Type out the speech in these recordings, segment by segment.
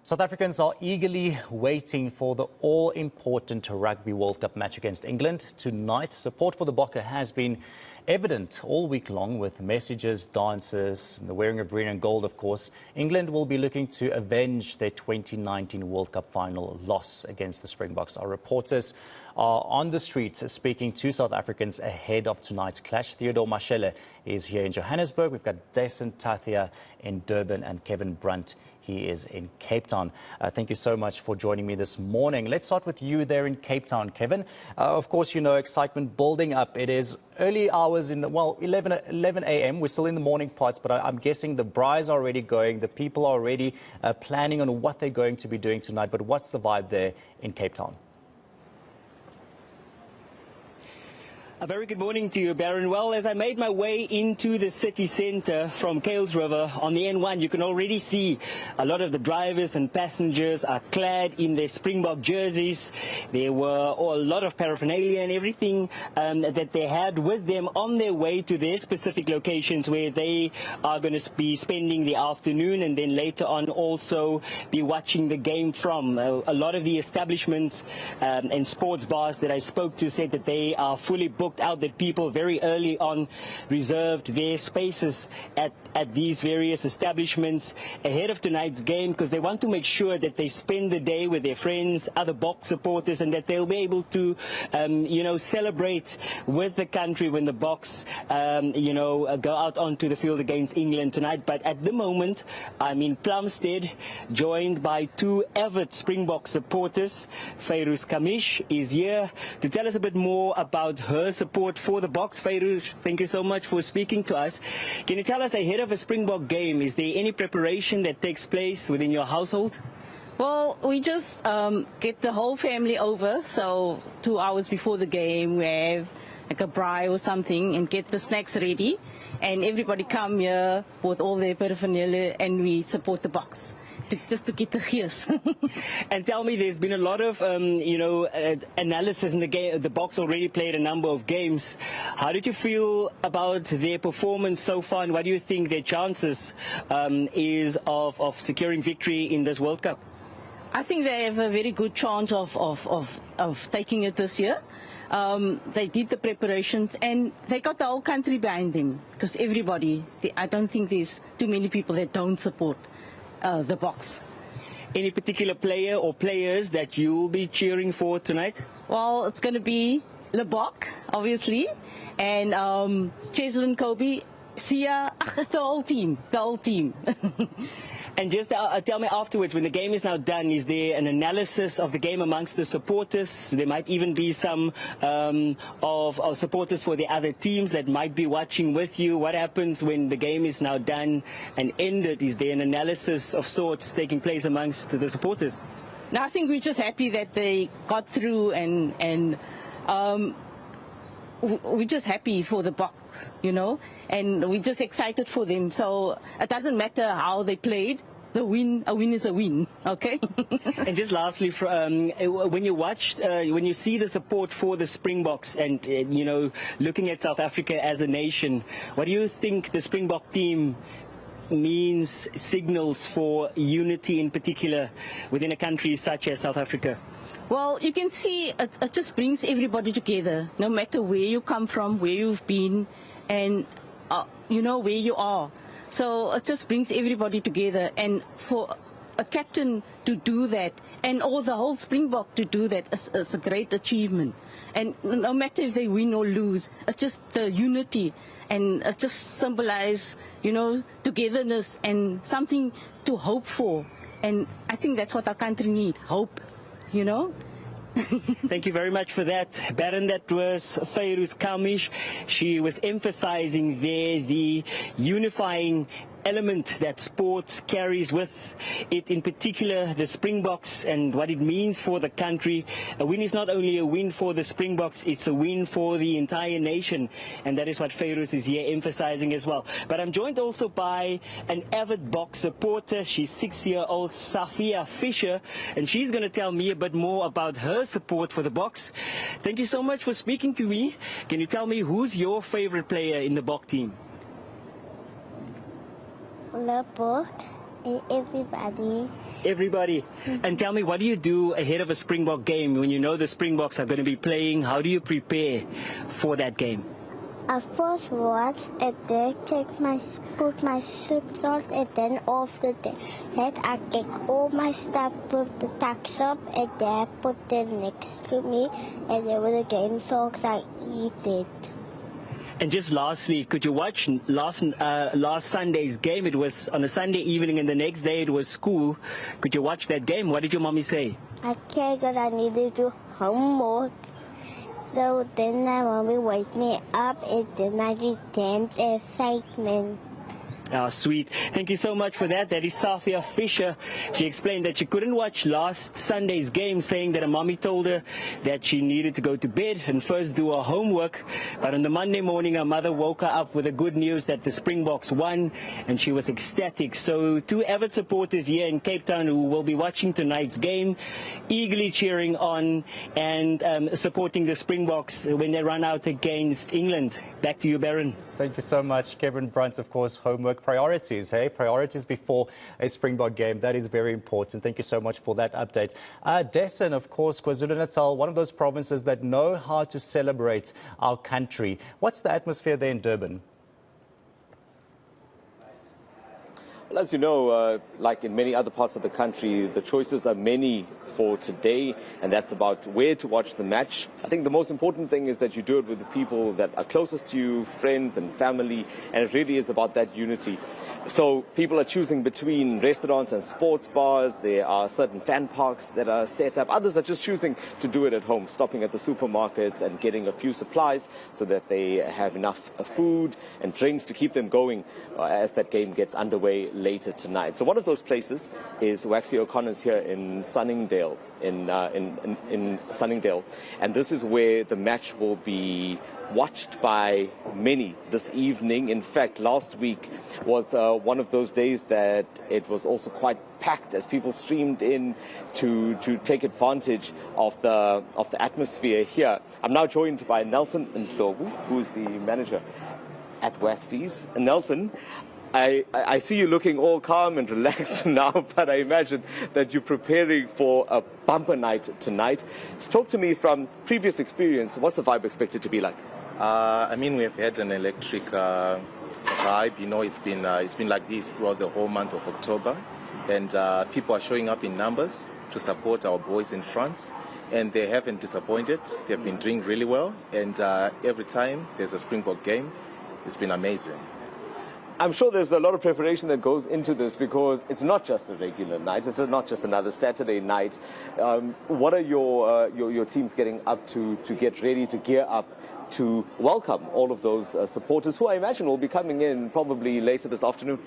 South Africans are eagerly waiting for the all-important Rugby World Cup match against England tonight. Support for the Bokke has been evident all week long with messages, dances, and the wearing of green and gold, of course. England will be looking to avenge their 2019 World Cup final loss against the Springboks. Our reporters are on the streets speaking to South Africans ahead of tonight's clash. Theodor Mashele is here in Johannesburg. We've got Dasen, Thathiah in Durban, and Kevin Brandt. He is in Cape Town. Thank you so much for joining me this morning. Let's start with you there in Cape Town, Kevin. Of course, you know, excitement building up. It is early hours in the, 11 a.m. We're still in the morning parts, but I'm guessing the braais are already going. The people are already planning on what they're going to be doing tonight. But what's the vibe there in Cape Town? A very good morning to you, Baron. Well, as I made my way into the city centre from Kales River on the N1, you can already see a lot of the drivers and passengers are clad in their Springbok jerseys. There were a lot of paraphernalia and everything that they had with them on their way to their specific locations where they are going to be spending the afternoon and then later on also be watching the game from. A lot of the establishments and sports bars that I spoke to said that they are fully booked out, that people very early on reserved their spaces at these various establishments ahead of tonight's game because they want to make sure that they spend the day with their friends, other Bokke supporters, and that they'll be able to, celebrate with the country when the Boks, go out onto the field against England tonight. But at the moment, I'm in Plumstead, joined by two avid Springbok supporters. Theodor Mashele is here to tell us a bit more about her support for the Boks. Theodor, thank you so much for speaking to us. Can you tell us, ahead of a Springbok game, is there any preparation that takes place within your household? Well, we just get the whole family over, so 2 hours before the game we have like a braai or something and get the snacks ready, and everybody come here with all their paraphernalia and we support the Boks. Just to get the gears. And tell me, there's been a lot of, analysis in the game. The Boks already played a number of games. How did you feel about their performance so far, and what do you think their chances is of securing victory in this World Cup? I think they have a very good chance of taking it this year. They did the preparations and they got the whole country behind them because everybody, I don't think there's too many people that don't support the Boks. Any particular player or players that you'll be cheering for tonight? Well, it's going to be Bokke, obviously, and Cheslin, Kobe, Sia, the whole team. And just tell me afterwards, when the game is now done, is there an analysis of the game amongst the supporters? There might even be some of supporters for the other teams that might be watching with you. What happens when the game is now done and ended? Is there an analysis of sorts taking place amongst the supporters? No, I think we're just happy that they got through, and we're just happy for the Boks, and we're just excited for them. So it doesn't matter how they played. A win is a win, okay? And just lastly, when you see the support for the Springboks and, looking at South Africa as a nation, what do you think the Springbok team means, signals for unity in particular within a country such as South Africa? Well, you can see it just brings everybody together, no matter where you come from, where you've been, and where you are. So it just brings everybody together, and for a captain to do that and all the whole Springbok to do that is a great achievement. And no matter if they win or lose, it's just the unity, and it just symbolizes, togetherness and something to hope for. And I think that's what our country needs, hope, Thank you very much for that, Baron. That was Theodor Mashele. She was emphasizing there the unifying element that sports carries with it, in particular the Springboks and what it means for the country. A win is not only a win for the Springboks, it's a win for the entire nation, and that is what Theodor is here emphasizing as well. But I'm joined also by an avid Bokke supporter. She's 6-year-old Thathiah Fisher, and she's going to tell me a bit more about her support for the Boks. Thank you so much for speaking to me. Can you tell me who's your favorite player in the Bokke team? Bokke and everybody Everybody. And tell me, what do you do ahead of a Springbok game when you know the Springboks are going to be playing? How do you prepare for that game? I first watch and then put my slips on, and then after that I take all my stuff, put the tucks up, and then put them next to me, and then when the game starts I eat it. And just lastly, could you watch last Sunday's game? It was on a Sunday evening, and the next day it was school. Could you watch that game? What did your mommy say? I can't because I need to do homework. So then my mommy wakes me up, and then I just dance excitement. Ah, sweet. Thank you so much for that. That is Thathiah Fisher. She explained that she couldn't watch last Sunday's game, saying that her mommy told her that she needed to go to bed and first do her homework. But on the Monday morning, her mother woke her up with the good news that the Springboks won, and she was ecstatic. So two avid supporters here in Cape Town who will be watching tonight's game, eagerly cheering on and supporting the Springboks when they run out against England. Back to you, Baron. Thank you so much, Kevin Brandt. Of course, homework priorities, hey? Priorities before a Springbok game. That is very important. Thank you so much for that update. Dasen, of course, KwaZulu-Natal, one of those provinces that know how to celebrate our country. What's the atmosphere there in Durban? Well, as you know, like in many other parts of the country, the choices are many for today, and that's about where to watch the match. I think the most important thing is that you do it with the people that are closest to you, friends and family, and it really is about that unity. So people are choosing between restaurants and sports bars. There are certain fan parks that are set up. Others are just choosing to do it at home, stopping at the supermarkets and getting a few supplies so that they have enough food and drinks to keep them going as that game gets underway later tonight. So one of those places is Waxy O'Connor's here in Sunningdale. In Sunningdale, and this is where the match will be watched by many this evening. In fact, last week was one of those days that it was also quite packed as people streamed in to take advantage of the atmosphere here. I'm now joined by Nelson Ndlovu, who is the manager at Waxy's. Nelson, I see you looking all calm and relaxed now, but I imagine that you're preparing for a bumper night tonight. So talk to me from previous experience. What's the vibe expected to be like? I mean, we've had an electric vibe. You know, it's been like this throughout the whole month of October, and people are showing up in numbers to support our boys in France, and they haven't disappointed. They've been doing really well, and every time there's a Springbok game, it's been amazing. I'm sure there's a lot of preparation that goes into this because it's not just a regular night. It's not just another Saturday night. What are your teams getting up to get ready, to gear up to welcome all of those supporters who I imagine will be coming in probably later this afternoon?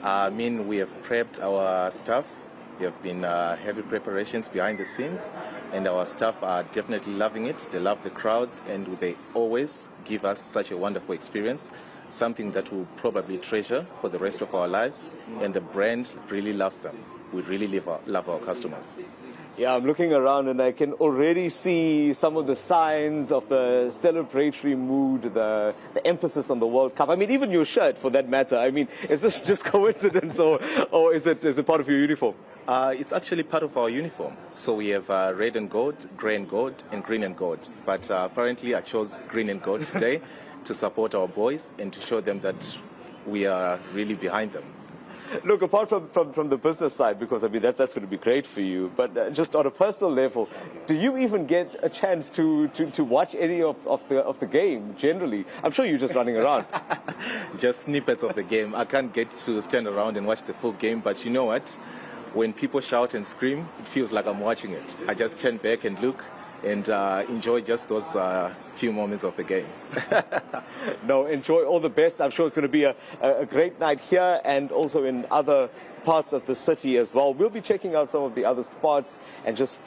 I mean, we have prepped our staff. There have been heavy preparations behind the scenes, and our staff are definitely loving it. They love the crowds, and they always give us such a wonderful experience. Something that we'll probably treasure for the rest of our lives, and the brand really loves them. We really love our customers. Yeah, I'm looking around and I can already see some of the signs of the celebratory mood, the emphasis on the World Cup. I mean, even your shirt for that matter. I mean, is this just coincidence or is it part of your uniform? It's actually part of our uniform. So we have red and gold, grey and gold, and green and gold. But apparently I chose green and gold today to support our boys and to show them that we are really behind them. Look, apart from the business side, because I mean that's going to be great for you, but just on a personal level, do you even get a chance to watch any of the game generally? I'm sure you're just running around. Just snippets of the game. I can't get to stand around and watch the full game, but you know what? When people shout and scream, it feels like I'm watching it. I just turn back and look and enjoy just those few moments of the game. No, enjoy, all the best. I'm sure it's going to be a great night here and also in other parts of the city as well. We'll be checking out some of the other spots and just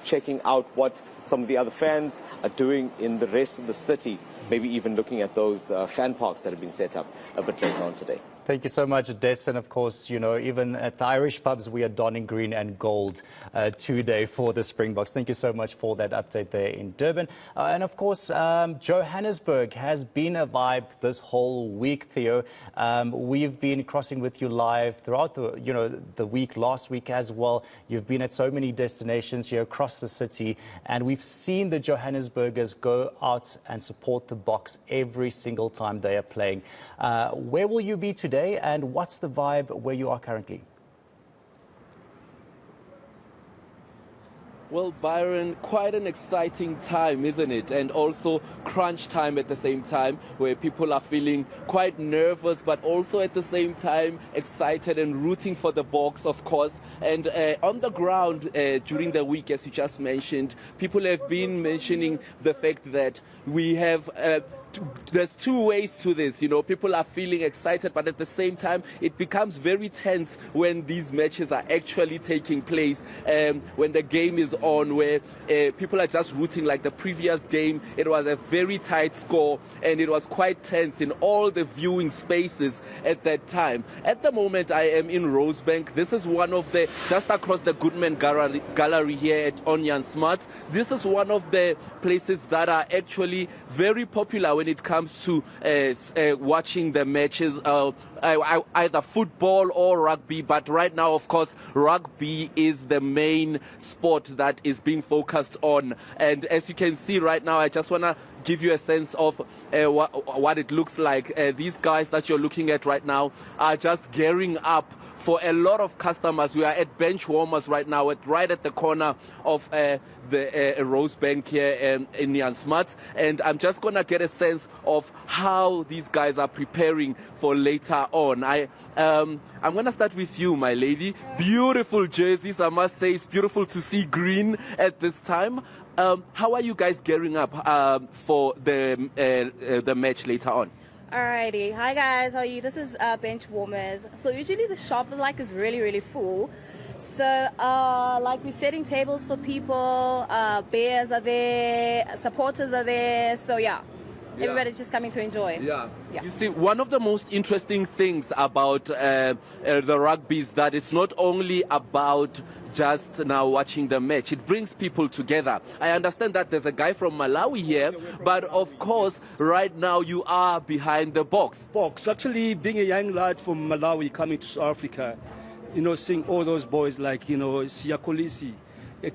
checking out what some of the other fans are doing in the rest of the city, maybe even looking at those fan parks that have been set up a bit later on today. Thank you so much, Dasen. Of course, you know, even at the Irish pubs, we are donning green and gold today for the Springboks. Thank you so much for that update there in Durban. And of course, Johannesburg has been a vibe this whole week, Theo. We've been crossing with you live throughout the week, last week as well. You've been at so many destinations here across the city, and we've seen the Johannesburgers go out and support the Boks every single time they are playing. Where will you be today, and what's the vibe where you are currently? Well, Byron, quite an exciting time, isn't it? And also crunch time at the same time, where people are feeling quite nervous, but also at the same time excited and rooting for the Boks, of course. And on the ground during the week, as you just mentioned, people have been mentioning the fact that we have there's two ways to this. You know, people are feeling excited, but at the same time, it becomes very tense when these matches are actually taking place. When the game is on, where people are just rooting. Like the previous game, it was a very tight score, and it was quite tense in all the viewing spaces at that time. At the moment, I am in Rosebank. This is one of the, just across the Goodman Gallery here at Onion Smart. This is one of the places that are actually very popular when it comes to watching the matches, either football or rugby. But right now, of course, rugby is the main sport that is being focused on. And as you can see right now, I just want to give you a sense of what it looks like. These guys that you're looking at right now are just gearing up for a lot of customers. We are at bench warmers right now, right at the corner of the Rosebank here in Jan Smart, and I'm just going to get a sense of how these guys are preparing for later on. I'm going to start with you, my lady. Beautiful jerseys, I must say. It's beautiful to see green at this time. How are you guys gearing up for the match later on? Alrighty, hi guys, how are you? This is bench warmers. So usually the shop is really full. So like we're setting tables for people, bears are there, supporters are there. So yeah. Everybody's just coming to enjoy. Yeah. You see, one of the most interesting things about the rugby is that it's not only about just now watching the match. It brings people together. I understand that there's a guy from Malawi here, but of course, right now you are behind the box. Actually, being a young lad from Malawi coming to South Africa, you know, seeing all those boys like, you know, Siyakolisi,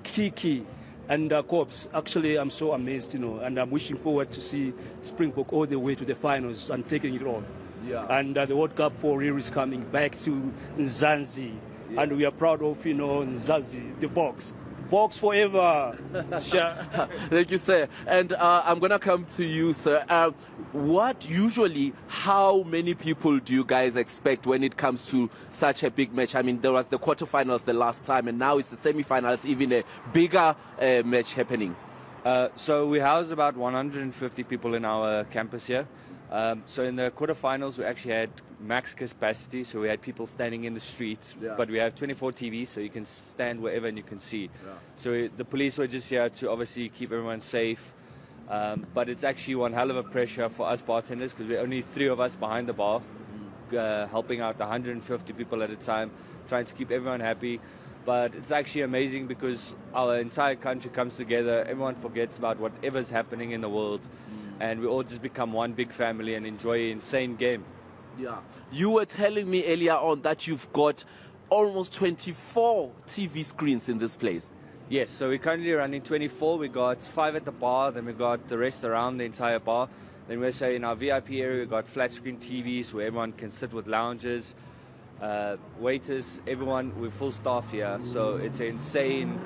Kiki, and Cobbs, actually, I'm so amazed, you know, and I'm wishing forward to see Springbok all the way to the finals and taking it on. Yeah. And the World Cup for real is coming back to Nzanzi. Yeah. And we are proud of, you know, Nzanzi, the Boks. Boks forever. Thank you, sir. And I'm going to come to you, sir. How many people do you guys expect when it comes to such a big match? I mean, there was the quarterfinals the last time, and now it's the semifinals, even a bigger match happening. So we house about 150 people in our campus here. So in the quarterfinals, we actually had max capacity, so we had people standing in the streets, but we have 24 TVs, so you can stand wherever and you can see. So the police were just here to obviously keep everyone safe, but it's actually one hell of a pressure for us bartenders, because we're only 3 of us behind the bar, helping out 150 people at a time, trying to keep everyone happy. But it's actually amazing because our entire country comes together, everyone forgets about whatever's happening in the world, and we all just become one big family and enjoy an insane game. Yeah. You were telling me earlier on that you've got almost 24 TV screens in this place. Yes, so we're currently running 24. We got 5 at the bar, then we got the rest around the entire bar. Then we say in our VIP area, we've got flat screen TVs where everyone can sit with lounges, waiters, everyone. We're full staff here, so it's an insane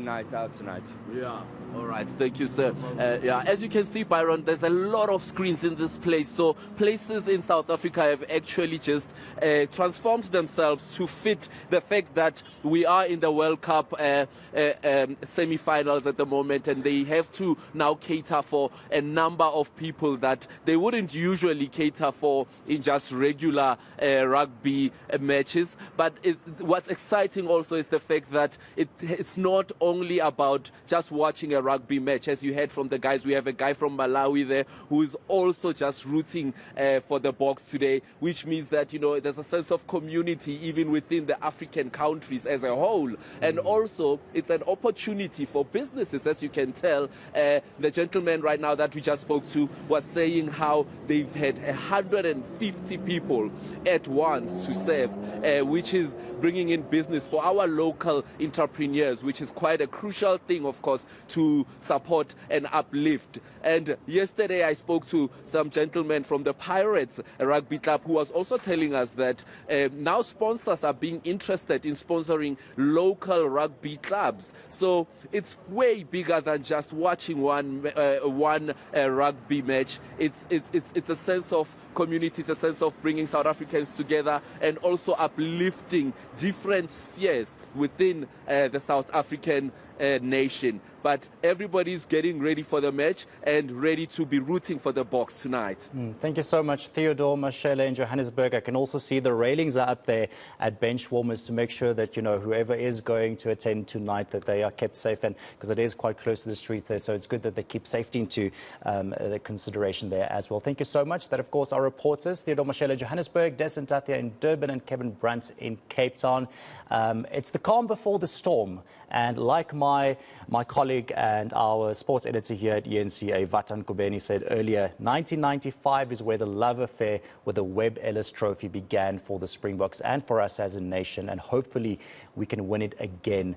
night out tonight. Yeah. All right, thank you, sir. As you can see, Byron, there's a lot of screens in this place. So places in South Africa have actually just transformed themselves to fit the fact that we are in the World Cup semi-finals at the moment, and they have to now cater for a number of people that they wouldn't usually cater for in just regular rugby matches. But what's exciting also is the fact that it's not only about just watching a rugby match. As you heard from the guys, we have a guy from Malawi there who is also just rooting for the Boks today, which means that, you know, there's a sense of community even within the African countries as a whole. And also, it's an opportunity for businesses, as you can tell. The gentleman right now that we just spoke to was saying how they've had 150 people at once to serve, which is bringing in business for our local entrepreneurs, which is quite a crucial thing, of course, to support and uplift. And yesterday I spoke to some gentlemen from the Pirates Rugby Club who was also telling us that now sponsors are being interested in sponsoring local rugby clubs. So it's way bigger than just watching one rugby match. It's a sense of community, it's a sense of bringing South Africans together and also uplifting different spheres within the South African nation. But everybody's getting ready for the match and ready to be rooting for the Boks tonight. Thank you so much, Theodor Mashele in Johannesburg. I can also see the railings are up there at bench warmers to make sure that, you know, whoever is going to attend tonight, that they are kept safe, and because it is quite close to the street there, so it's good that they keep safety into the consideration there as well. Thank you so much. That, of course, our reporters, Theodor Mashele in Johannesburg, Dasen, Thathiah in Durban, and Kevin Brandt in Cape Town. It's the calm before the storm, and like my colleague and our sports editor here at eNCA, Vatan Kubeni, said earlier, 1995 is where the love affair with the Webb Ellis Trophy began for the Springboks and for us as a nation, and hopefully we can win it again.